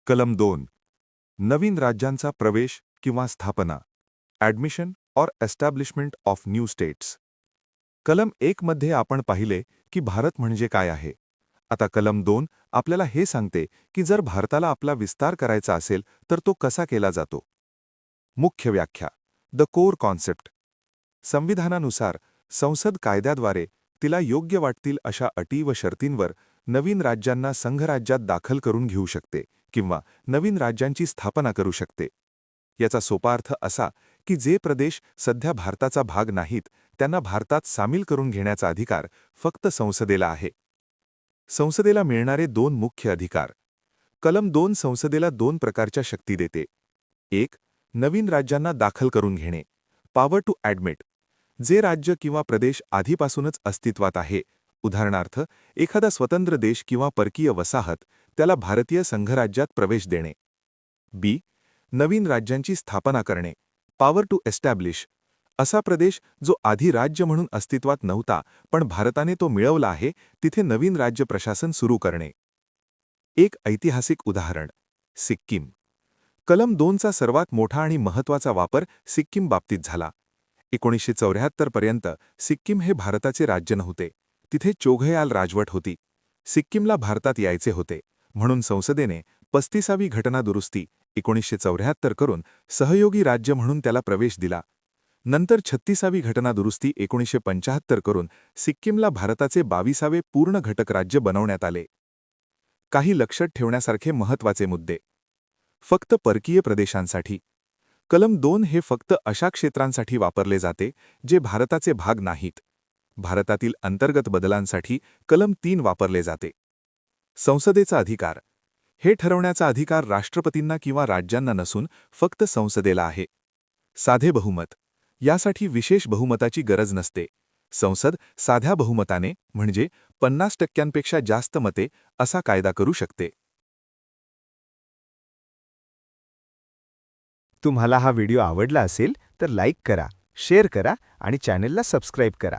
कलम 2. नवीन राज्यांचा प्रवेश किंवा स्थापना. Admission or establishment of new states. कलम 1 मध्ये आपण पाहिले की भारत म्हणजे काय आहे. आता कलम 2 आपल्याला हे सांगते की जर भारताला आपला विस्तार करायचा असेल तर तो कसा केला जातो. मुख्य व्याख्या. The core concept. संविधानानुसार संसद कायद्याद्वारे तिला योग्य वाटतील अशा अटी व शर्तींवर नवीन राज्यांना संघराज्यात दाखल करून घेऊ शकते किंवा नवीन राज्यांची स्थापना करू शकते. याचा सोपा अर्थ असा की जे प्रदेश सध्या भारताचा भाग नाहीत त्यांना भारतात सामील करून घेण्याचा अधिकार फक्त संसदेला आहे. संसदेला मिळणारे 2 मुख्य अधिकार. कलम 2 संसदेला 2 प्रकारच्या शक्ती देते. 1. नवीन राज्यांना दाखल करून घेणे. Power to admit. जे राज्य किंवा प्रदेश आधीपासूनच अस्तित्वात आहे, उदाहरणार्थ एखादा स्वतंत्र देश किंवा परकीय वसाहत, त्याला भारतीय संघराज्यात प्रवेश देणे. बी. नवीन राज्यांची स्थापना करणे. Power to establish. असा प्रदेश जो आधी राज्य म्हणून अस्तित्वात नव्हता पण भारताने तो मिळवला आहे तिथे नवीन राज्य प्रशासन सुरू करणे. एक ऐतिहासिक उदाहरण. सिक्कीम. कलम 2चा सर्वात मोठा आणि महत्त्वाचा वापर सिक्कीम बाबतीत झाला. 1974 पर्यंत सिक्कीम हे भारताचे राज्य नव्हते. तिथे चोघयाल राजवट होती. सिक्कीमला भारतात यायचे होते म्हणून संसदेने 35वी घटनादुरुस्ती 1974 करून सहयोगी राज्य म्हणून त्याला प्रवेश दिला. नंतर 36वी घटनादुरुस्ती 1975 करून सिक्कीमला भारताचे 22वे पूर्ण घटक राज्य बनवण्यात आले. काही लक्षात ठेवण्यासारखे महत्त्वाचे मुद्दे. फक्त परकीय प्रदेशांसाठी. कलम 2 हे फक्त अशा क्षेत्रांसाठी वापरले जाते जे भारताचे भाग नाहीत. भारतातील अंतर्गत बदलांसाठी कलम 3 वापरले जाते. संसदेचा अधिकार. हे ठरवण्याचा अधिकार राष्ट्रपतींना किंवा राज्यांना नसून फक्त संसदेला आहे. साधे बहुमत. यासाठी विशेष बहुमताची गरज नसते. संसद साध्या बहुमताने म्हणजे 50% जास्त मते असा कायदा करू शकते. तुम्हाला हा व्हिडिओ आवडला असेल तर लाईक करा, शेअर करा आणि चॅनेलला सबस्क्राईब करा.